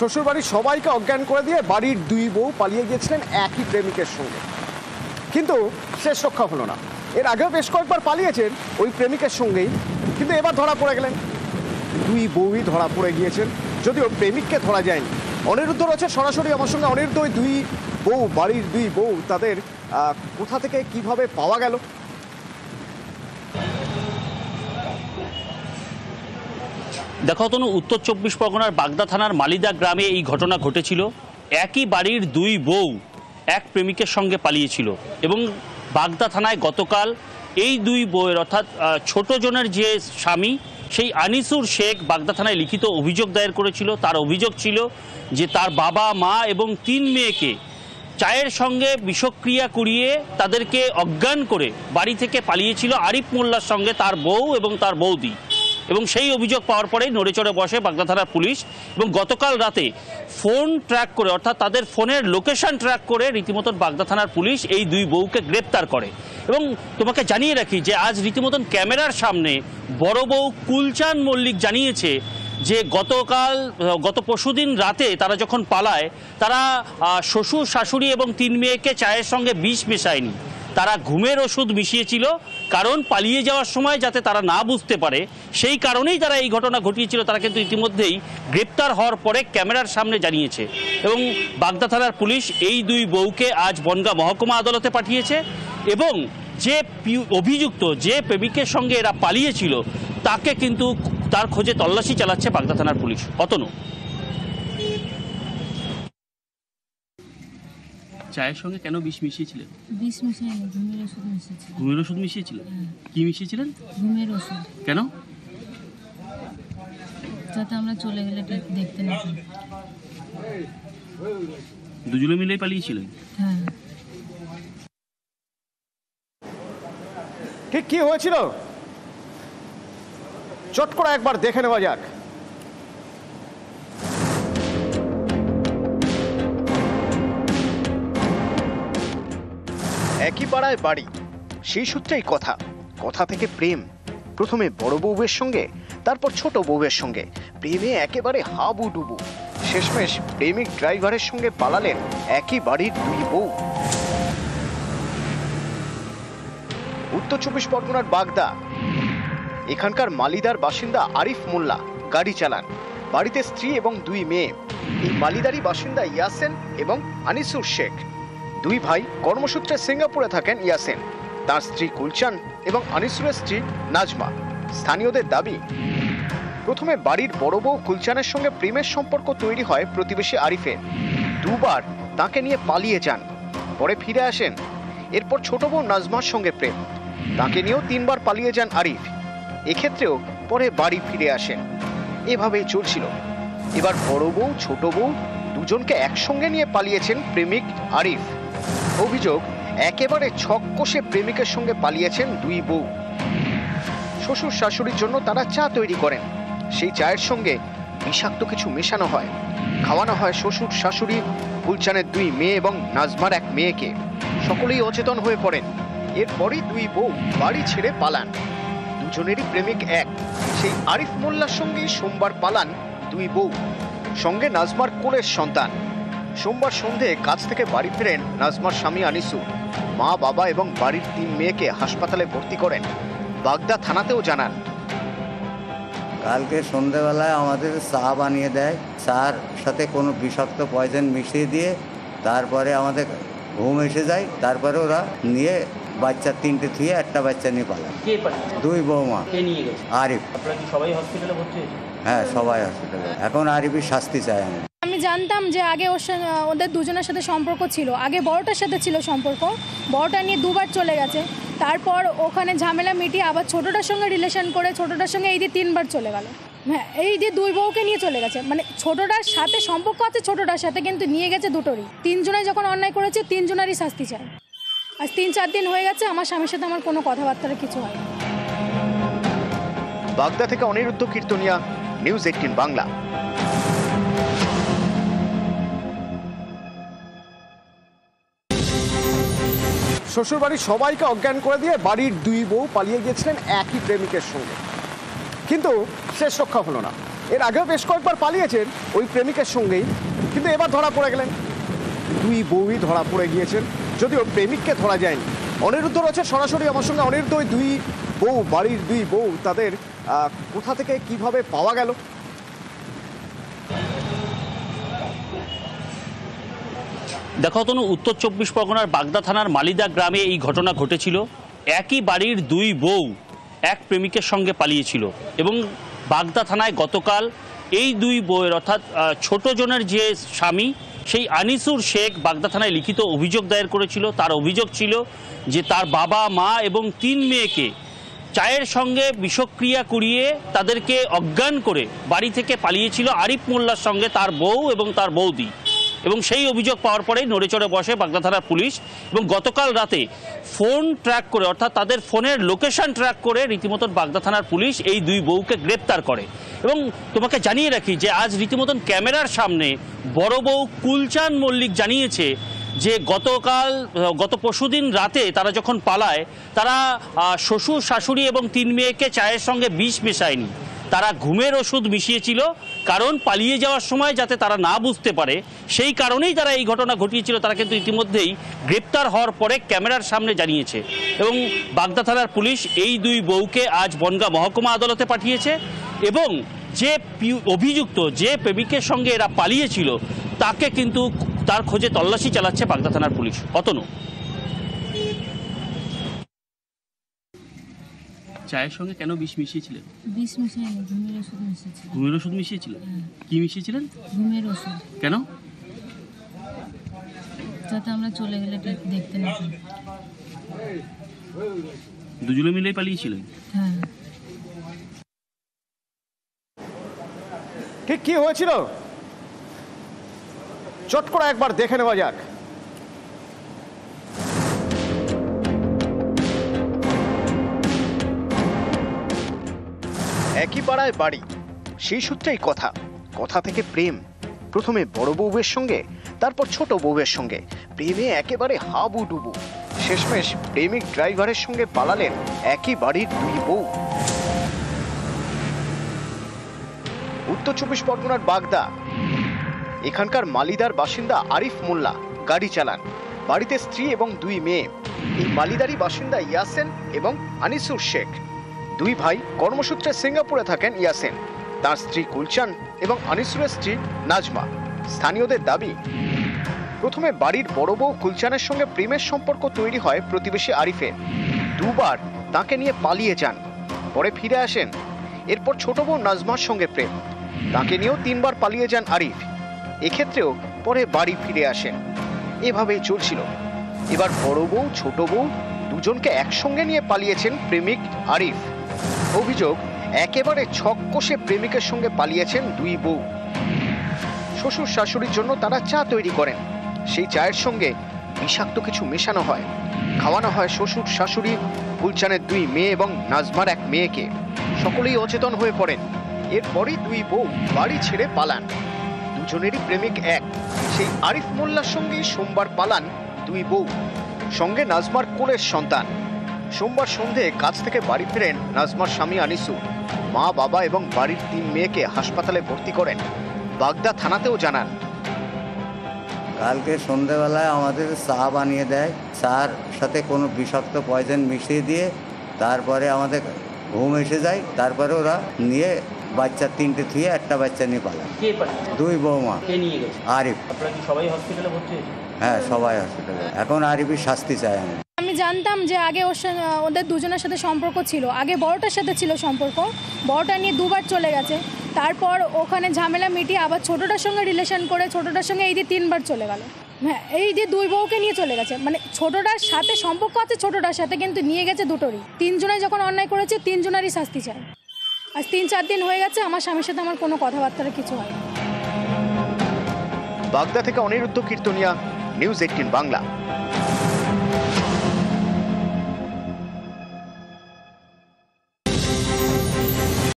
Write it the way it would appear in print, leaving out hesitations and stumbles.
শ্বশুরবাড়ির সবাইকে অজ্ঞান করে দিয়ে বাড়ির দুই বউ পালিয়ে গিয়েছিলেন একই প্রেমিকের সঙ্গে, কিন্তু শেষ রক্ষা হলো না। এর আগেও বেশ কয়েকবার পালিয়েছেন ওই প্রেমিকের সঙ্গেই, কিন্তু এবার ধরা পড়ে গেলেন। দুই বউই ধরা পড়ে গিয়েছেন, যদিও প্রেমিককে ধরা যায়নি। অনিরুদ্ধ রয়েছে সরাসরি আমার সঙ্গে। অনিরুদ্ধ, ওই দুই বউ, বাড়ির দুই বউ, তাদের কোথা থেকে কিভাবে পাওয়া গেল? দেখো তনু, উত্তর 24 পরগনার বাগদা থানার মালিদা গ্রামে এই ঘটনা ঘটেছিল। একই বাড়ির দুই বউ এক প্রেমিকের সঙ্গে পালিয়েছিল এবং বাগদা থানায় গতকাল এই দুই বউয়ের অর্থাৎ ছোট জনের যে স্বামী সেই আনিসুর শেখ বাগদা থানায় লিখিত অভিযোগ দায়ের করেছিল। তার অভিযোগ ছিল যে তার বাবা, মা এবং 3 মেয়েকে চায়ের সঙ্গে বিষক্রিয়া করিয়ে তাদেরকে অজ্ঞান করে বাড়ি থেকে পালিয়েছিল আরিফ মোল্লার সঙ্গে তার বউ এবং তার বৌদি। এবং সেই অভিযোগ পাওয়ার পরেই নড়েচড়ে বসে বাগদা থানার পুলিশ এবং গতকাল রাতে ফোন ট্র্যাক করে, অর্থাৎ তাদের ফোনের লোকেশন ট্র্যাক করে রীতিমতন বাগদা থানার পুলিশ এই দুই বউকে গ্রেপ্তার করে। এবং তোমাকে জানিয়ে রাখি যে আজ রীতিমতন ক্যামেরার সামনে বড় বউ কুলচান মল্লিক জানিয়েছে যে গত পরশুদিন রাতে তারা যখন পালায়, তারা শ্বশুর, শাশুড়ি এবং 3 মেয়েকে চায়ের সঙ্গে বিষ মেশায়নি, তারা ঘুমের ওষুধ মিশিয়েছিল, কারণ পালিয়ে যাওয়ার সময় যাতে তারা না বুঝতে পারে সেই কারণেই তারা এই ঘটনা ঘটিয়েছিল। তারা কিন্তু ইতিমধ্যেই গ্রেপ্তার হওয়ার পরে ক্যামেরার সামনে জানিয়েছে এবং বাগদা থানার পুলিশ এই দুই বউকে আজ বনগাঁ মহকুমা আদালতে পাঠিয়েছে এবং যে অভিযুক্ত, যে প্রেমিকের সঙ্গে এরা পালিয়েছিল তাকে কিন্তু তার খোঁজে তল্লাশি চালাচ্ছে বাগদা থানার পুলিশ। অতনু, চায়ের সঙ্গে কেন বিষ মিশিয়েছিলেন? বিষ মিশাইনি, ঘুমের ওষুধ মিশিয়েছিলেন। ঘুমের ওষুধ মিশিয়েছিলেন? কি মিশিয়েছিলেন? ঘুমের ওষুধ। কেন? যাতে আমরা চলে গেলে দেখতে না পাই। দুজনে মিলেই পালিয়েছিলেন? হ্যাঁ। ঠিক কি হয়েছিল চট করে একবার দেখে নেওয়া যাক। একই পাড়ায় বাড়ি, সেই সূত্রেই কথা, কথা থেকে প্রেম। প্রথমে বড় বউয়ের সঙ্গে, তারপর ছোট বউয়ের সঙ্গে। প্রেমে একেবারে হাবুডুবু। শেষমেশ প্রেমিক ড্রাইভারের সঙ্গে পালালেন একই বাড়ির দুই বউ। উত্তর 24 পরগনার বাগদা, এখানকার মালিদার বাসিন্দা আরিফ মোল্লা গাড়ি চালান। বাড়িতে স্ত্রী এবং 2 মেয়ে। এই মালিদারি বাসিন্দা ইয়াসেন এবং আনিসুর শেখ। দুই ভাই কর্মসূত্রে সিঙ্গাপুরে থাকেন। ইয়াসেন, তার স্ত্রী কুলচান এবং আনিসুরের স্ত্রী নাজমা। স্থানীয়দের দাবি, প্রথমে বাড়ির বড় বউ কুলচানের সঙ্গে প্রেমের সম্পর্ক তৈরি হয় প্রতিবেশী আরিফের। 2 বার তাকে নিয়ে পালিয়ে যান, পরে ফিরে আসেন। এরপর ছোট বউ নাজমার সঙ্গে প্রেম, তাকে নিয়েও 3 বার পালিয়ে যান আরিফ। এক্ষেত্রেও পরে বাড়ি ফিরে আসেন। এভাবেই চলছিল। এবার বড় বউ, ছোট বউ দুজনকে একসঙ্গে নিয়ে পালিয়েছেন প্রেমিক আরিফ। অভিযোগ, একেবারে ছক কষে প্রেমিকের সঙ্গে পালিয়েছেন দুই বউ। শ্বশুর শাশুড়ির জন্য তারা চা তৈরি করেন। সেই চায়ের সঙ্গে বিষাক্ত কিছু মেশানো হয়, খাওয়ানো হয় শ্বশুর শাশুড়ি, কুলচানের 2 মেয়ে এবং নাজমার 1 মেয়েকে। সকলেই অচেতন হয়ে পড়েন। এরপরই দুই বউ বাড়ি ছেড়ে পালান। দুজনেরই প্রেমিক এক, সেই আরিফ মোল্লার সঙ্গেই সোমবার পালান দুই বউ, সঙ্গে নাজমার কোলের সন্তান। সোমবার সন্ধে কাজ থেকে বাড়ি ফেরেন নাজমার স্বামী আনিসুর। মা, বাবা এবং বাড়ির 3 মেয়েকে হাসপাতালে ভর্তি করেন। বাগদা থানাতেও জানান, কালকে সন্ধ্যেবেলায় আমাদের চা বানিয়ে দেয়, চার সাথে কোনো বিষাক্ত পয়জন মিশিয়ে দিয়ে তারপরে আমাদের ঘুম এসে যায়। তারপরে ওরা নিয়ে বাচ্চা 3টে থুয়ে 1টা বাচ্চা নিয়ে পালায়। দুই বৌমা। আরিফ। সবাই হসপিটালে ভর্তি হয়েছে? হ্যাঁ, সবাই হসপিটালে। এখন আরিফের শাস্তি চাই আমি। আমি জানতাম যে আগে ওদের দুজনের সাথে সম্পর্ক ছিল। আগে বড়টার সাথে ছিল সম্পর্ক, বড়টা নিয়ে 2 বার চলে গেছে। তারপর ওখানে ঝামেলা মিটিয়ে আবার ছোটটার সঙ্গে রিলেশন করে ছোটটার সঙ্গে এই দিয়ে 3 বার চলে গেল। হ্যাঁ, এই দিয়ে 2 বউকে নিয়ে চলে গেছে। মানে ছোটটার সাথে সম্পর্ক আছে ছোটটার সাথে, কিন্তু নিয়ে গেছে দুটোরই। 3 জনাই যখন অন্যায় করেছে 3 জনারই শাস্তি চায়। আজ 3-4 দিন হয়ে গেছে আমার স্বামীর সাথে আমার কোনো কথাবার্তার কিছু হয় না। বাগদা থেকে অনিরুদ্ধ কীর্তনিয়া, নিউজ 18 বাংলা। শ্বশুরবাড়ির সবাইকে অজ্ঞান করে দিয়ে বাড়ির দুই বউ পালিয়ে গিয়েছিলেন একই প্রেমিকের সঙ্গে, কিন্তু শেষ রক্ষা হলো না। এর আগেও বেশ কয়েকবার পালিয়েছেন ওই প্রেমিকের সঙ্গেই, কিন্তু এবার ধরা পড়ে গেলেন। দুই বউই ধরা পড়ে গিয়েছেন, যদিও প্রেমিককে ধরা যায়নি। অনিরুদ্ধ রয়েছে সরাসরি আমার সঙ্গে। অনিরুদ্ধ, ওই দুই বউ, বাড়ির দুই বউ, তাদের কোথা থেকে কিভাবে পাওয়া গেল? দেখো তনু, উত্তর 24 পরগনার বাগদা থানার মালিদা গ্রামে এই ঘটনা ঘটেছিল। একই বাড়ির দুই বউ এক প্রেমিকের সঙ্গে পালিয়েছিল এবং বাগদা থানায় গতকাল এই দুই বউয়ের অর্থাৎ ছোট জনের যে স্বামী সেই আনিসুর শেখ বাগদা থানায় লিখিত অভিযোগ দায়ের করেছিল। তার অভিযোগ ছিল যে তার বাবা, মা এবং 3 মেয়েকে চায়ের সঙ্গে বিষক্রিয়া করিয়ে তাদেরকে অজ্ঞান করে বাড়ি থেকে পালিয়েছিল আরিফ মোল্লার সঙ্গে তার বউ এবং তার বৌদি। এবং সেই অভিযোগ পাওয়ার পরেই নড়েচড়ে বসে বাগদা থানার পুলিশ এবং গতকাল রাতে ফোন ট্র্যাক করে, অর্থাৎ তাদের ফোনের লোকেশন ট্র্যাক করে রীতিমতন বাগদা থানার পুলিশ এই দুই বউকে গ্রেপ্তার করে। এবং তোমাকে জানিয়ে রাখি যে আজ রীতিমতন ক্যামেরার সামনে বড় বউ কুলচান মল্লিক জানিয়েছে যে গত পরশুদিন রাতে তারা যখন পালায়, তারা শ্বশুর, শাশুড়ি এবং 3 মেয়েকে চায়ের সঙ্গে বিষ মেশায়নি, তারা ঘুমের ওষুধ মিশিয়েছিল, কারণ পালিয়ে যাওয়ার সময় যাতে তারা না বুঝতে পারে সেই কারণেই তারা এই ঘটনা ঘটিয়েছিল। তারা কিন্তু ইতিমধ্যেই গ্রেপ্তার হওয়ার পরে ক্যামেরার সামনে জানিয়েছে এবং বাগদা থানার পুলিশ এই দুই বউকে আজ বনগাঁ মহকুমা আদালতে পাঠিয়েছে এবং যে অভিযুক্ত, যে প্রেমিকের সঙ্গে এরা পালিয়েছিল তাকে কিন্তু তার খোঁজে তল্লাশি চালাচ্ছে বাগদা থানার পুলিশ। অতনু, চায়ের সঙ্গে কেন বিষ মিশিয়েছিলেন? বিষ মিশাইনি, ঘুমের ওষুধ মিশিয়েছিল। ঘুমের ওষুধ মিশিয়েছিলেন? কি মিশিয়েছিলেন? ঘুমের ওষুধ। কেন? যাতে আমরা চলে গেলে দেখতে না পাই। দুজনে মিলেই পালিয়েছিলেন? হ্যাঁ। ঠিক কি হয়েছিল চট করে একবার দেখে নেওয়া যাক। একই পাড়ায় বাড়ি, সেই সূত্রেই কথা থেকে প্রেম। প্রথমে বড় বউয়ের সঙ্গে, তারপর ছোট বউয়ের সঙ্গে। প্রেমে একেবারে হাবুডুবু। শেষমেশ প্রেমিক ড্রাইভারের সঙ্গে পালালেন একই বাড়ির দুই বউ। উত্তর 24 পরগনার বাগদা, এখানকার মালিদার বাসিন্দা আরিফ মোল্লা গাড়ি চালান। বাড়িতে স্ত্রী এবং 2 মেয়ে। এই মালিদারি বাসিন্দা ইয়াসেন এবং আনিসুর শেখ। দুই ভাই কর্মসূত্রে সিঙ্গাপুরে থাকেন। ইয়াসেন, তার স্ত্রী কুলচান এবং আনিসুরের স্ত্রী নাজমা। স্থানীয়দের দাবি, প্রথমে বাড়ির বড় বউ কুলচানের সঙ্গে প্রেমের সম্পর্ক তৈরি হয় প্রতিবেশী আরিফের। 2 বার তাকে নিয়ে পালিয়ে যান, পরে ফিরে আসেন। এরপর ছোট বউ নাজমার সঙ্গে প্রেম, তাকে নিয়েও 3 বার পালিয়ে যান আরিফ। এক্ষেত্রেও পরে বাড়ি ফিরে আসেন। এভাবেই চলছিল। এবার বড় বউ, ছোট বউ দুজনকে একসঙ্গে নিয়ে পালিয়েছেন প্রেমিক আরিফ। অভিযোগ, একেবারে ছক কষে প্রেমিকের সঙ্গে পালিয়েছেন 2 বউ। শ্বশুর শাশুড়ির জন্য তারা চা তৈরি করেন। সেই চায়ের সঙ্গে বিষাক্ত কিছু মেশানো হয়, খাওয়ানো হয় শ্বশুর শাশুড়ি, কুলচানের 2 মেয়ে এবং নাজমার 1 মেয়েকে। সকলেই অচেতন হয়ে পড়েন। এরপরই 2 বউ বাড়ি ছেড়ে পালান। দুজনেরই প্রেমিক এক। সেই আরিফ মোল্লার সঙ্গেই সোমবার পালান 2 বউ, সঙ্গে নাজমার কোলের সন্তান। সোমবার সন্ধে কাজ থেকে বাড়ি ফেরেন নাজমার স্বামী আনিসু। মা, বাবা এবং বাড়ির 3 মেয়েকে হাসপাতালে ভর্তি করেন। বাগদা থানাতেও জানান। কালকে সন্ধেবেলায় আমাদের চা বানিয়ে দেয়, চার সাথে কোনো বিষাক্ত পয়জন মিশিয়ে দিয়ে তারপরে আমাদের ঘুম এসে যায়। তারপরে ওরা নিয়ে বাচ্চা 3টে থুয়ে 1টা বাচ্চা নিয়ে পালায়। 2 বৌমা। আরিফ। সবাই হসপিটালে ভর্তি হয়েছে? হ্যাঁ, সবাই হসপিটালে। এখন আরিফের শাস্তি চাই আমি। আমি জানতাম যে আগে ওদের দুজনের সাথে সম্পর্ক ছিল। আগে বড়টার সাথে ছিল সম্পর্ক, বড়টা নিয়ে 2 বার চলে গেছে। তারপর ওখানে ঝামেলা মিটিয়ে আবার ছোটটার সঙ্গে রিলেশন করে ছোটটার সঙ্গে এই দিয়ে 3 বার চলে গেল। হ্যাঁ, এই দিয়ে 2 বউকে নিয়ে চলে গেছে। মানে ছোটটার সাথে সম্পর্ক আছে ছোটটার সাথে, কিন্তু নিয়ে গেছে দুটোরই। 3 জনে যখন অন্যায় করেছে 3 জনেরই শাস্তি চাই। আজ 3-4 দিন হয়ে গেছে আমার স্বামীর সাথে আমার কোনো কথাবার্তা কিছু হয় না। বাগদা থেকে অনিরুদ্ধ কীর্তনিয়া, নিউজ 18 বাংলা।